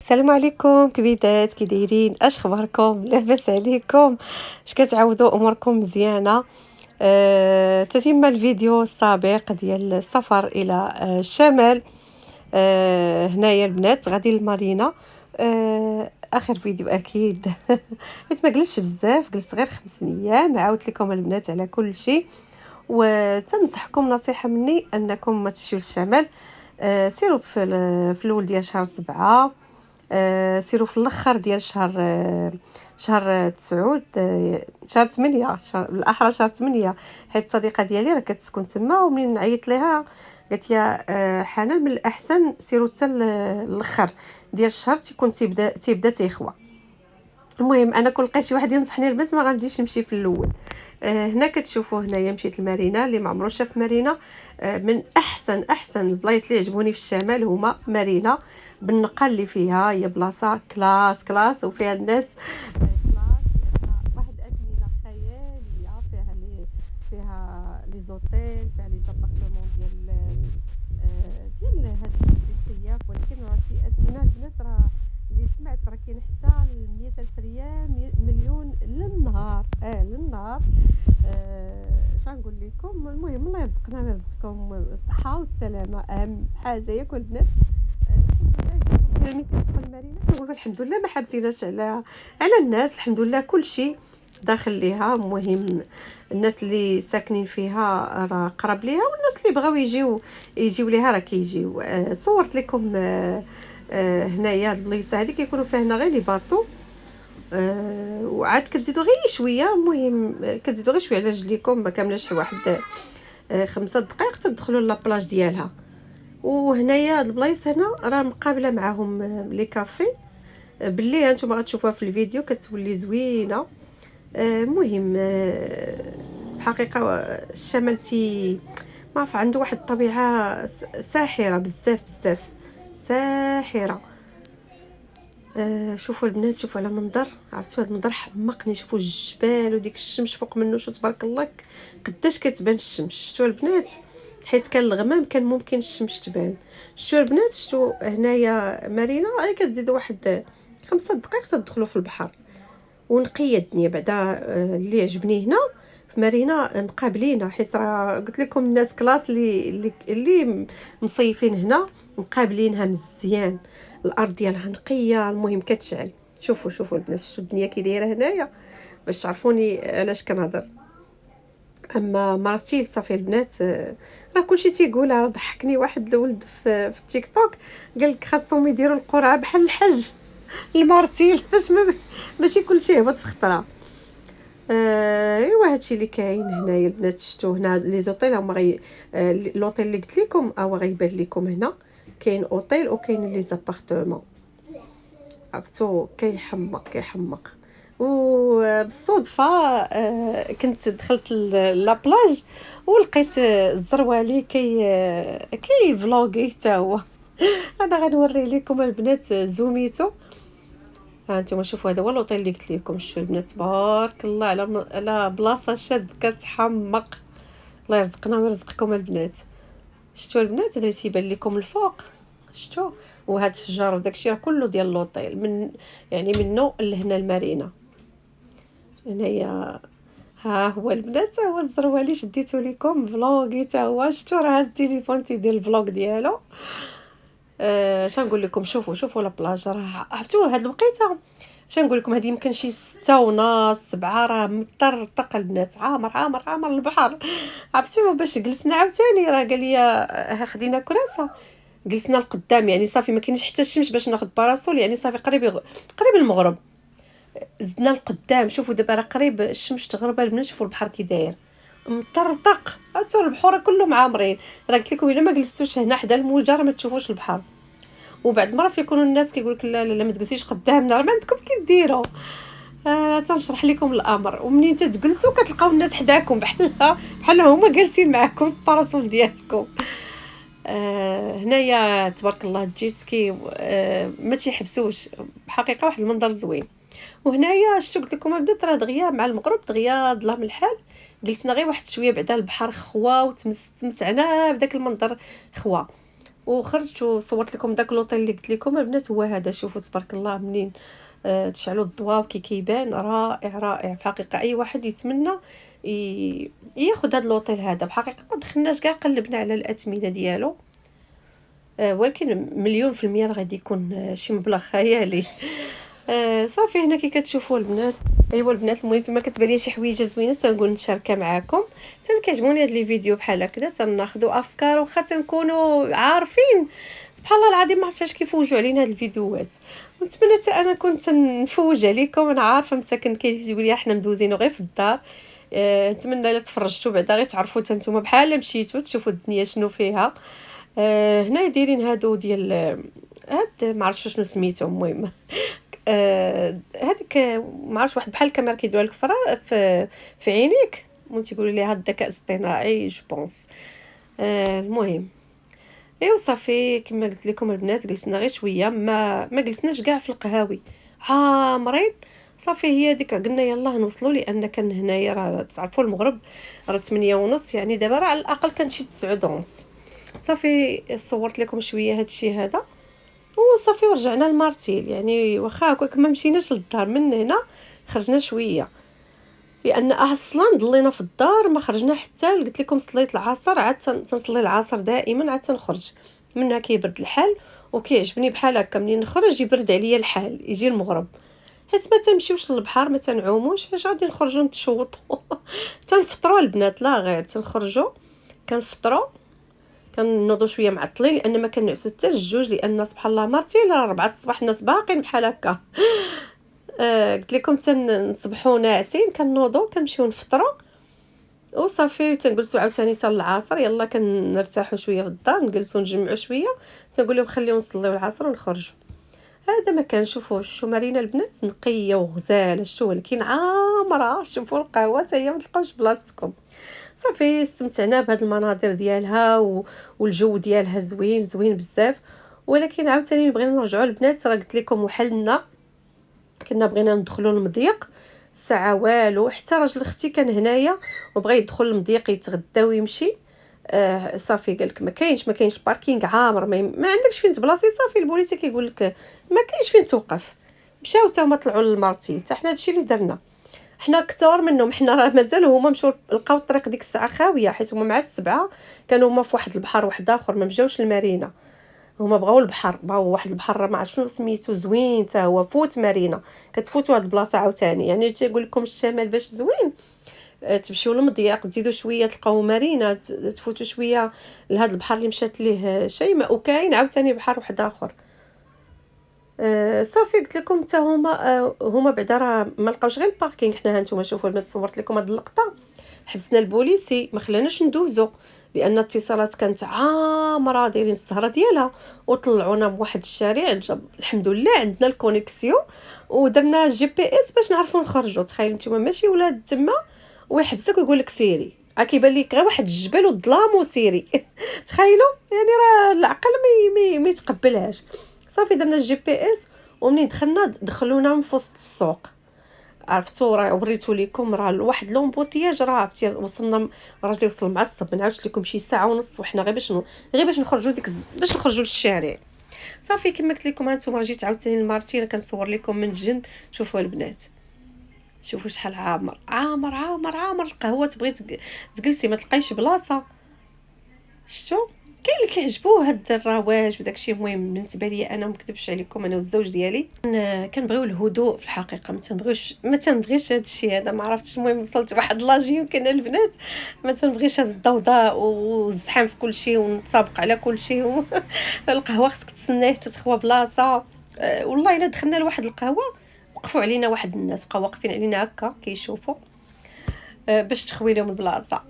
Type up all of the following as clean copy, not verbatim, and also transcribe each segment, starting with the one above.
السلام عليكم كبيدات، كي دايرين؟ اش اخباركم؟ لاباس عليكم؟ اش كتعاودوا؟ اموركم مزيانه؟ تتم الفيديو السابق ديال السفر الى الشمال. هنايا البنات غادي لمارينا. اخر فيديو اكيد حيت ما جلستش بزاف، جلست غير 5 ايام. عاودت لكم البنات على كل شيء، وتنصحكم نصيحه مني انكم ما تمشيو للشمال. سيروا في الاول ديال شهر 7. سيروا في الاخر ديال شهر 9، شهر 8، بالاحرى شهر 8، حيت الصديقه ديالي راه كتسكن تما، ومنين عيطت ليها قالت لي حنان من الاحسن سيروا حتى الاخر ديال الشهر تيكون تيبدا تيخوى. المهم انا كل لقيت شي واحد ينصحني البنات ما غاديش نمشي في الاول. هنا كتشوفوا هنايا مشيت لمارينا. اللي ما عمرو شاف مارينا، من احسن البلايص اللي عجبوني في الشمال هما مارينا، بالنقه اللي فيها. هي بلاصه كلاس وفيها الناس واحد اثمنه خياليه. فيها لي زوتيل، فيها لي زابارتمون ديال هاد السياف، ولكن راه شي اثمنه البنات راه اللي سمعت راه كاين حتى 100,000 ريال، مليون للنهار. للنهار. شنقول لكم؟ المهم الله يرزقنا ويرزقكم الصحه والسلامه، اهم حاجه ياك البنات. الحمد لله. ملي كندخل المارينا كنقول الحمد لله ما حابسيناش على الناس. الحمد لله كل شيء داخل ليها. المهم الناس اللي ساكنين فيها راه قرب ليها، والناس اللي بغاو يجيو ليها راه كيجيو. صورت لكم هنايا هاد البلايصه هادي كيكونوا فيها هنا غير لي باطو. وعاد كتزيدوا غير شويه. المهم كتزيدوا غير شويه على رجليكم، ما كاملاش شي واحد 5 دقائق تدخلوا لابلاج ديالها. وهنايا هاد البلايص هنا راه مقابله معاهم لي كافي. بالليل هانتوما غتشوفوها في الفيديو كتولي زوينه. المهم الحقيقه الشمال ما عرف عنده واحد الطبيعه ساحره بزاف ساحره. شوفوا البنات، شوفوا على منظر، عرفتوا هذا المنظر حمقني. شوفوا الجبال وديك الشمس فوق منه، شو تبارك الله قداش كتبان الشمس. شفتوا البنات؟ حيت كان الغمام كان ممكن الشمس تبان. شفتوا البنات؟ شفتوا هنايا مارينا غير كتزيدوا واحد 5 دقائق تدخلوا في البحر ونقيه الدنيا بعدا. اللي عجبني هنا في مارينا مقابلينا، حيت راه قلت لكم الناس كلاس اللي مصيفين هنا مقابلينها مزيان. الارض ديالها نقيه. المهم كتشعل. شوفوا البنات، شفتوا الدنيا كي دايره هنايا باش تعرفوني علاش كنهضر. اما مرتي صافي البنات، راه كلشي تيقولها. راه ضحكني واحد الولد في التيك توك قال لك خاصهم يديروا القرعه بحال الحج المرتيل باش ماشي كلشي يهبط في خطره. ايوا هادشي اللي كاين هنايا البنات. شفتوا هنا لي زوطيل هما لوطيل اللي قلت لكم غيبان لكم هنا. كاين اوطيل وكاين لي زابارتمون. عرفتوا؟ كيحمق. وبالصدفه كنت دخلت لابلاج ولقيت الزروالي كي فلوغي حتى هو. انا غنوري لكم البنات زوميتو. ها انتم شوفوا، هذا هو لوطيل اللي قلت لكم. شوفوا البنات تبارك الله على بلاصه شاد كتحمق. الله يرزقنا ويرزقكم البنات. شفتوا البنات؟ هذا تيبان لكم الفوق. شفتوا؟ وهذا الشجر وداكشي راه كله ديال لوطيل، من يعني منه لهنا المارينا. هنايا ها هو البنات، هو الزروالي شديتو لكم فلوغي حتى هو. شفتوا راه هاز التليفون تيدير الفلوغ ديالو. شنقول لكم؟ شوفوا لا بلاج. راه عرفتوا هاد الوقيته شنقول لكم؟ هذه يمكن شي 6:30 7 راه مطرطق البنات. عامر البحر. عرفتوا باش جلسنا عاوتاني راه قال لي خدينا كراسه جلسنا لقدام، يعني صافي ما كاينش حتى الشمس باش ناخذ باراسول، يعني صافي قريب المغرب. زدنا لقدام. شوفوا دابا راه قريب الشمس تغرب البنات. شوفوا البحر كي داير مطرطق. حتى البحور كله معمرين. راه قلت لكم الا ما جلستوش هنا حدا الموجه راه ما تشوفوش البحر. وبعد المرات يكونوا الناس كيقول لك لا ما تجلسيش قدامنا، راه ما عندكم كي ديروا. تنشرح لكم الامر. ومنين تجلسوا كتلقاو الناس حداكم بحال هما جالسين معكم في الباراسول ديالكم. هنايا تبارك الله الجيسكي ما تيحبسوش. بحقيقه واحد المنظر زوين. وهنايا شتو قلت لكم البنات راه دغيا مع المغرب دغيا ظلام الحال. جلسنا غير واحد شويه بعدا البحر خوا وتمتعنا بداك المنظر خوا. وخرجت وصورت لكم داك لوطيل اللي قلت لكم البنات هو هذا. شوفوا تبارك الله منين تشعلوا الضوء وكي كيبان رائع رائع في الحقيقه. اي واحد يتمنى ياخذ هذا لوطيل هذا. بحقيقه ما دخلناش كاع، قلبنا على الاثمنه ديالو، ولكن مليون في المية راه غادي يكون شي مبلغ خيالي. صافي هنا كي كتشوفوا البنات. ايوا البنات المهم فيما كتبان لي شي حويجه زوينه تنقول نشاركها معكم. كيعجبوني هاد لي فيديو بحال هكذا، تناخذوا افكار واخا تنكونوا عارفين. سبحان الله العظيم ما عرفتش كيفوجوا علينا هاد الفيديوهات، ونتمنى حتى انا كنت نفوج عليكم. انا عارفه مساكن كيقول لي احنا مدوزين غير في الدار. نتمنى الا تفرجتوا بعدا غير تعرفوا حتى نتوما بحال مشيتوا تشوفوا الدنيا شنو فيها. هنا دايرين هادو ديال هاد ما عرفتش شنو سميتهم. المهم هذيك ما عرفتش واحد بحال الكاميرا كيديروها لك في عينيك، المهم تيقولوا لي هذا الذكاء الاصطناعي جو بونس. المهم ايوا صافي كما قلت لكم البنات جلسنا غير شويه، ما جلسناش كاع في القهاوي عامرين. صافي هي ديك قلنا يلاه نوصلوا، لان كان هنايا راه تعرفوا المغرب راه 8:30، يعني دابا راه على الاقل كان شي 9:30. صافي صورت لكم شويه هادشي هذا وصافي ورجعنا لمارتيل. يعني واخا هكاك ما مشيناش للدار، من هنا خرجنا شويه لان اصلا ضلينا في الدار ما خرجنا حتى قلت لكم صليت العصر. عاد تنصلي العصر دائما عاد تنخرج منها كيبرد الحال، وكيعجبني بحال هكا منين نخرج يبرد عليا الحال يجي المغرب، حيت ما تنمشيوش للبحر ما تنعوموش، اش غادي نخرجوا نتشوطوا. تنفطروا البنات لا غير تنخرجوا كنفطروا كنوضوا شويه معطلين، لان ما كنعسوا حتى الجوج، لان سبحان الله مرتين راه 4 الصباح الناس باقين بحال هكا. قلت لكم تنصبحوا ناعسين كنوضوا كنمشيو نفطروا وصافي تنجلسوا عاوتاني حتى العصر. يلا كنرتاحوا شويه في الدار نجلسوا نجمعوا شويه، تنقول لهم خليو نصليو العصر ونخرجوا. هذا ما كنشوفوا شو مارينا البنات نقيه وغزاله شو، ولكن عامره. شوفوا القهوه حتى هي ما تلقاوش بلاصتكم. صافي استمتعنا بهاد المناظر ديالها والجو ديالها زوين زوين بزاف. ولكن عاوتاني بغينا نرجعوا البنات، راه قلت لكم وحلنا كنا بغينا ندخلوا المضيق الساعه والو، حتى راجل اختي كان هنايا وبغى يدخل المضيق يتغدى ويمشي. صافي قالك ما كاينش باركينغ عامر، ما عندكش فين تبلاصي. صافي البوليسي كيقول لك ما كاينش فين توقف. مشاو حتى هما طلعوا للمارتيل، حتى حنا هادشي اللي درنا. حنا كثار منهم، حنا راه مازال هما مشاو لقاو الطريق ديك الساعه خاويه، حيت هما مع السبعه كانوا هما في واحد البحر واحد اخر، ما مجاوش المارينا. هما بغاو البحر، بغاو واحد البحر ما عرفت شنو سميتو زوين حتى هو فوت مارينا. كتفوتوا هاد البلاصه عاوتاني، يعني تيقول لكم الشمال باش زوين تمشيو للمضيق تزيدوا شويه تلقاو مارينا، تفوتوا شويه لهاد البحر اللي مشات ليه شيماء، وكاين عاوتاني بحر واحد اخر. صافي قلت لكم حتى هما بعدا راه ما لقاوش غير الباركينغ. حنا هانتوما شوفوا البنات صورت لكم هاد اللقطه، حبسنا البوليسي ما خلاناش ندوزو لان الاتصالات كانت عامره دايرين السهره ديالها، وطلعونا بواحد الشارع الحمد لله عندنا الكونيكسيون ودرنا جي بي اس باش نعرفوا نخرجوا. تخيلوا نتوما ماشي ولاد تما ويحبسك ويقول لك سيري، كيبان لك غير واحد الجبل والظلام وسيري. تخيلوا يعني راه العقل ما يتقبلهاش. صافي درنا الجي بي اس ومنين دخلونا من وسط السوق. عرفتوا راه وريتو لكم راه واحد لومبوتياج، راه عرفتي وصلنا راجلي وصل معصب. ما نعاودش لكم شي ساعه ونص وحنا غير باش نخرجوا باش نخرجوا للشارع. صافي كما قلت لكم هانتوما جيت عاوتاني لمارتينا كنصور لكم من الجنب. شوفوا البنات شوفوا شحال عامر عامر عامر عامر. القهوه تبغي تجلسي ما تلقايش بلاصه. شفتوا كاين اللي كيعجبوه هاد الرواج وداكشي. المهم بالنسبه لي انا ما نكذبش عليكم انا والزوج ديالي كنبغيو الهدوء في الحقيقه، ما تنبغيش هاد الشيء هذا، ما عرفتش. المهم وصلت واحد لاجي يمكن البنات ما تنبغيش هاد الضوضاء والزحام في كل شيء ونتسابق على كل شيء. القهوه خصك تسنايه حتى تخوى بلاصه. والله الا دخلنا لواحد القهوه وقفوا علينا واحد الناس بقاو واقفين علينا هكا كيشوفوا باش تخوي لهم البلاصه.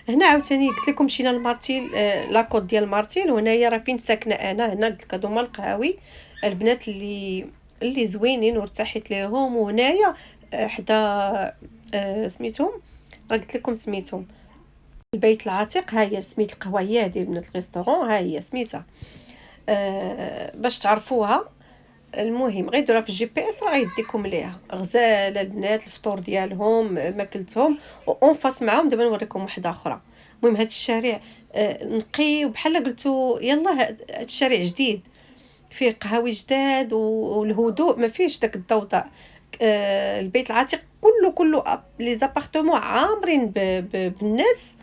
هنا عاوتاني قلت لكم مشينا لمارتيل، لاكود ديال مارتيل، وهنايا راه فين ساكنه انا. هنا قلت لك هادو هما القهاوي البنات اللي زوينين وارتحيت ليهم. وهنايا حدا سميتهم راه قلت لكم سميتهم البيت العتيق. ها هي سميت القهوه هي ديال بنات الريستورون، ها هي سميتها باش تعرفوها. المهم غير ديروها في الجي بي اس راه غيديكم ليها غزاله البنات. الفطور ديالهم ماكلتهم اون فاس معاهم. دابا نوريكم واحده اخرى. المهم هذا الشارع نقي وبحال قلتو يلا هذا الشارع جديد فيه قهاوي جداد والهدوء ما فيش داك الضوضاء. البيت العتيق كله لي زابارتمون عامرين بالناس،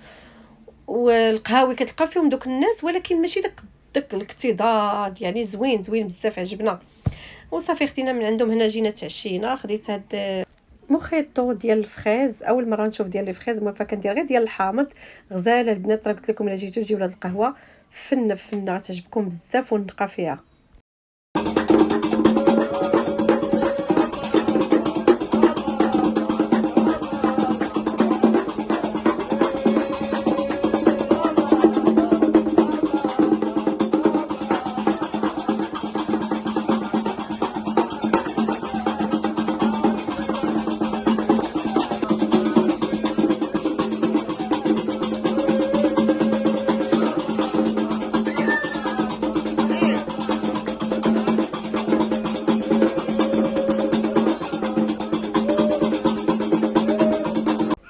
والقهاوي كتلقى فيهم دوك الناس، ولكن ماشي داك الاكتظاظ. يعني زوين زوين بزاف عجبنا. وصافي خدينا من عندهم هنا، جينا تعشينا. خديت هاد موخيطو ديال الفخيز، اول مره نشوف ديال الفخيز، ما فكندير غير ديال الحامض. غزاله البنات، راه قلت لكم الا جيتو جيو لهاد القهوه فنه فنه غتعجبكم بزاف ونقى فيها.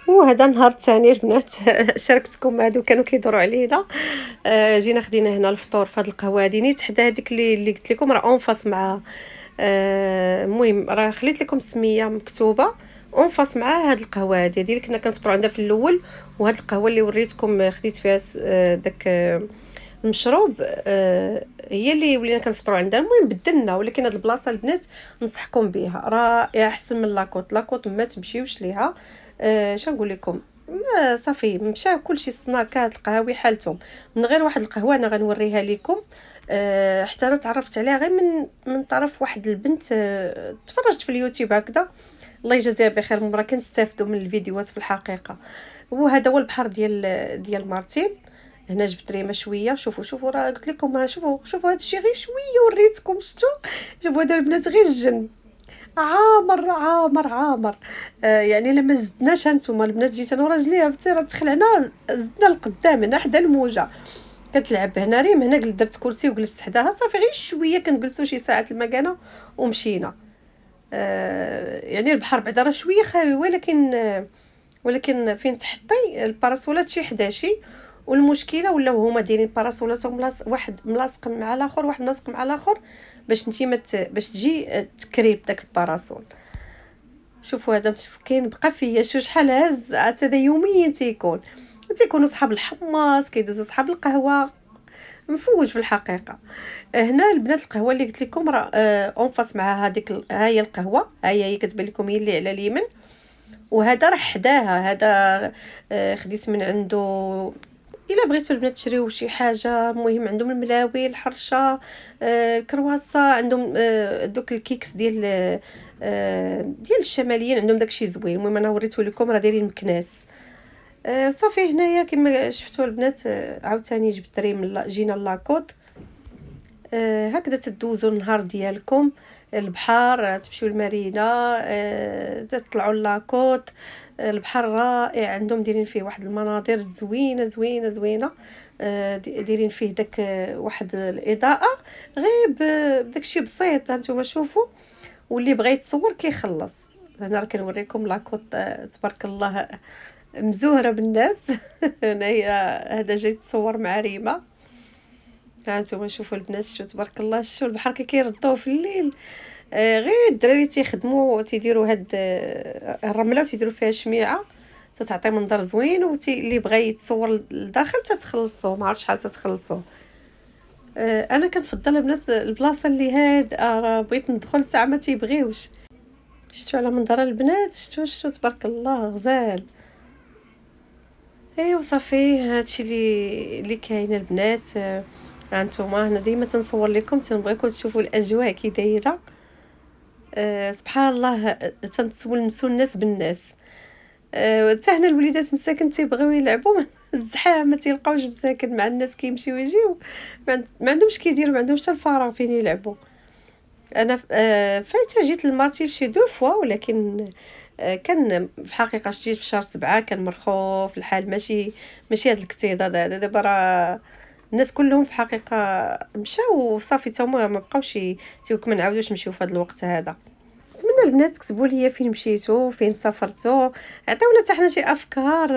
وهذا النهار الثاني البنات شاركتكم هادو كانوا كيدوروا علينا. جينا خدينا هنا الفطور في هاد القهوه هادي نيت حدا هذيك اللي قلت لكم راه اون فاس مع المهم راه خليت لكم السميه مكتوبه اون فاس مع هاد القهوه هادي اللي كنا كنفطروا عندها في الاول. وهاد القهوه اللي وريتكم خديت فيها داك المشروب هي اللي ولينا كنفطروا عندها. المهم بدلنا، ولكن هاد البلاصه البنات ننصحكم بها، رائعه احسن من لاكوط ما تمشيوش ليها. شنقول لكم، صافي مشى كلشي السناكات القهاوي حالتهم. من غير واحد القهوه انا غنوريها لكم. حتى انا تعرفت عليها غير من طرف واحد البنت. تفرجت في اليوتيوب هكذا، الله يجازيها بخير، مره كنستافدوا من الفيديوهات في الحقيقه. وهذا هو البحر ديال مارتين. هنا جبت ريمه شويه. شوفوا راه قلت لكم، راه شوفوا هذا الشيء غير شويه وريتكم. شفتوا؟ شوفوا هذا البنات غير الجن عامر عامر عامر. يعني لما زدناش هانتوما البنات، جيت انا وراجلي عرفتي راه تخلعنا، زدنا لقدام هنا حدا الموجه كتلعب. هنا ريم، هنا درت كرسي وجلست حداها. صافي غير شويه كنجلسوا شي ساعه المكانه ومشينا. يعني البحر بعدا راه شويه خاوي، ولكن فين تحطي الباراسولات شي حداشي. والمشكله ولاو هما دايرين باراسولاتهم واحد ملاصق مع الاخر، واحد ملاصق مع الاخر، باش نتي باش تجي تكريب داك الباراسول. شوفوا هذا مسكين بقى فيا شحال هز. هذا يوميا تيكونوا صحاب الحماص، كيدوزوا صحاب القهوه، مفوج في الحقيقه. هنا البنات القهوه اللي قلت لكم راه اون فاس مع هذيك، ها هي القهوه، ها هي كتبان لكم هي اللي على اليمين. وهذا راه حداها، هذا خديت من عنده. الا بغيتوا البنات تشريو شي حاجه، المهم عندهم الملاوي، الحرشه، الكرواسا، عندهم دوك الكيكس ديال الشماليين، عندهم داكشي زوين. المهم انا وريته لكم راه دايرين مكناس. صافي هنايا كما شفتوا البنات. عاوتاني جبت ريم، جينا لاكوط. هكذا تدوزوا النهار ديالكم، البحر، تمشيو المارينا، تطلعوا لاكوط. البحر رائع عندهم، دايرين فيه واحد المناظر زوينه زوينه زوينه. دايرين فيه داك واحد الاضاءه غير بداكشي بسيط. هانتوما شوفوا، واللي بغى يتصور كيخلص. هنا راه كنوريكم لاكوط. تبارك الله مزوهره بالناس. هنايا هذا جاي يتصور مع ريما. هانتوما شوفوا البنات، شوفوا تبارك الله، شوفوا البحر كيردوه في الليل. غير الدراري تيخدموا تيديروا هاد الرمله وتيديروا فيها شميعه، تتعطي منظر زوين. اللي بغى يتصور لداخل تتخلصوا، ما عرفتش شحال تتخلصوا. انا كنفضل البنات البلاصه اللي هادئه، راه بغيت ندخل ساعه ما تيبغيوش. شفتوا على منظر البنات، شفتوا تبارك الله غزال. ايوا صافي هادشي اللي كاين البنات. هانتوما هنا ديما تنصور لكم، تنبغيكم تشوفوا الاجواء كي دايره. سبحان الله، تنسولنسوا الناس بالناس. حتى هنا الوليدات مساكن تيبغيو يلعبوا الزحام، ما تيلقاوش مساكن مع الناس كيمشيو يجيو، ما عندهمش كيديروا، ما عندهمش حتى الفراغ فين يلعبوا. انا فايته جيت للمارتيل شي دو فوا، ولكن كان في الحقيقه جيت في شهر 7، كان مرخوف الحال، ماشي هاد الاكتظاظ هذا. دابا راه الناس كلهم في حقيقه مشاو وصافي، تا هما ما بقاوش تيوك ما نعاودوش نمشيو في هذا الوقت هذا. نتمنى البنات تكتبوا لي فين مشيتوا، فين سافرتوا، عطيونا حتى حنا شي افكار،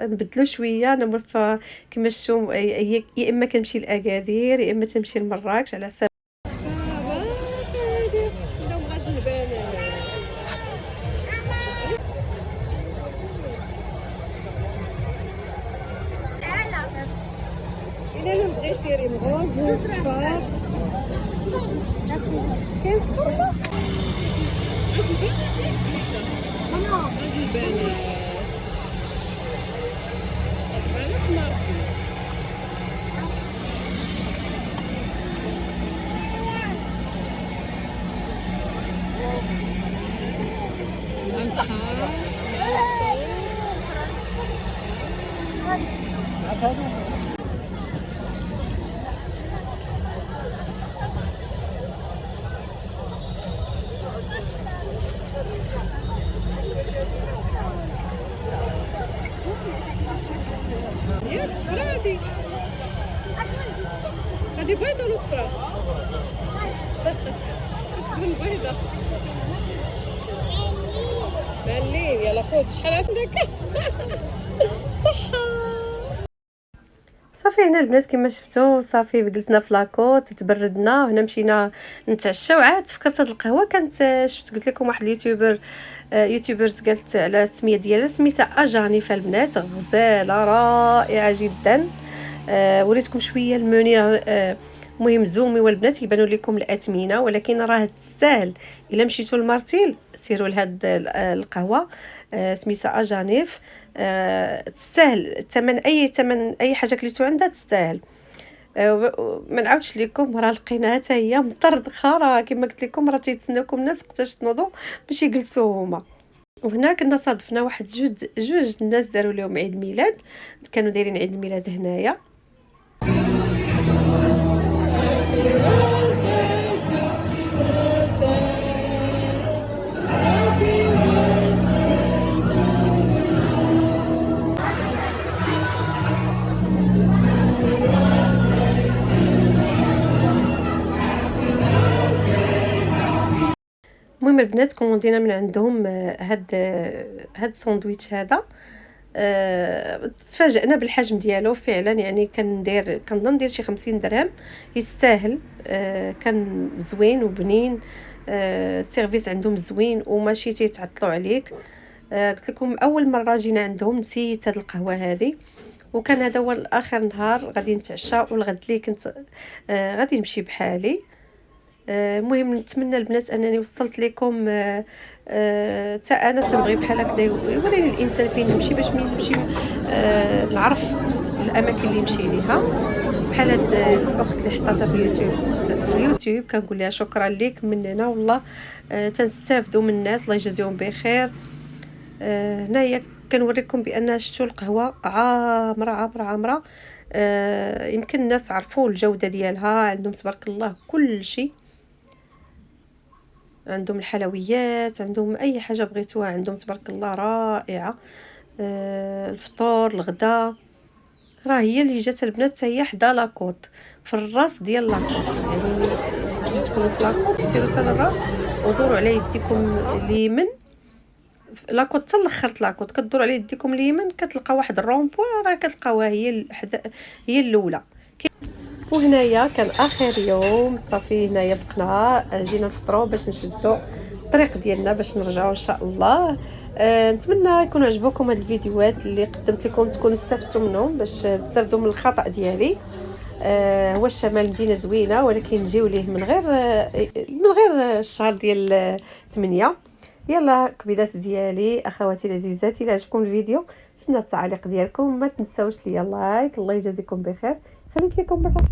نبدلوا شويه. انا موالفه كما شفتوا يا اما كنمشي لاكادير يا اما تنمشي لمراكش على حسب. الا بغيتي ريم غوز وصفار كاين صفر هاد البنات على سمارتي. ياك صفرا هادي بيضة ولا صفرا؟ تكون بيضة. مالين يلا خذ شحال عندك. صحة. صافي هنا البنات كما شفتوا صافي جلسنا في لاكوت تبردنا، هنا مشينا نتعشاو. عاد فكرت هاد القهوه كانت شفت قلت لكم واحد اليوتيوبر يوتيوبرز قالت على السميه ديالها، سميتها اجاني. فالبنات غزاله رائعه جدا. وريتكم شويه الموني. المهم زومي والبنات يبانوا لكم الاثمنه، ولكن راه تستاهل. الا مشيتوا لمارتيل سيروا لهاد القهوه سميتها اجانيف. تستاهل الثمن، ثمن اي حاجه كليتو عندها تستاهل. ما نعاودش لكم، راه لقيناها حتى هي مطردخه، راه كما قلت لكم راه تيتسناوكم الناس وقتاش تنوضوا باش يجلسوا هما. وهنا كنا صادفنا واحد جوج الناس داروا لهم عيد ميلاد، كانوا دايرين عيد الميلاد هنايا. المهم البنات كوموندينا من عندهم هاد الساندويتش هذا. تفاجئنا بالحجم ديالو فعلا، يعني كنظن ندير شي 50 درهم. يستاهل. كان زوين وبنين. السيرفيس عندهم زوين وماشي تيتعطلوا عليك. قلت لكم اول مره جينا عندهم نسيت هاد القهوه هذه، وكان هذا هو اخر نهار غادي نتعشى، والغد لي كنت غادي نمشي بحالي. المهم نتمنى البنات انني وصلت لكم. حتى انا تنبغي بحال هكذا يوريني الانسان فين يمشي باش ملي نمشي نعرف الاماكن اللي يمشي ليها. بحال هاد الاخت اللي حطاتها في اليوتيوب كنقول لها شكرا لك مننا والله. تنستافدوا من الناس، الله يجازيهم بخير. هنايا كنوريكم بان شتو القهوه عامره عامره عامره. يمكن الناس عرفوا الجوده ديالها، عندهم تبارك الله كل شيء. عندهم الحلويات، عندهم اي حاجه بغيتوها عندهم تبارك الله رائعه. الفطور الغدا راه هي اللي جات البنات حتى هي حدا لاكوط في الراس ديال لاكوط. يعني ملي تكونوا في لاكوط سيروا حتى للراس ودوروا على يديكم اليمين. لاكوط حتى الاخر لاكوط كدوروا على يديكم اليمين كتلقى واحد الرومبوي، راه كتلقاوها هي الاولى. وهنايا كان اخر يوم صافي، هنايا بقنا جينا نفطروا باش نشدوا الطريق ديالنا باش نرجعوا ان شاء الله. نتمنى يكونوا عجبوكم هاد الفيديوهات اللي قدمت لكم، تكونوا استفدتوا منهم باش تستافدوا من الخطا ديالي. هو الشمال مدينه زوينه، ولكن نجيو ليه من غير الشهر ديال 8. يلا كبيدات ديالي اخواتي العزيزات، الى عجبكم الفيديو نتمنى التعليق ديالكم، ما تنساوش ليا لايك. الله يجازيكم بخير، خليت لكم بالراحه.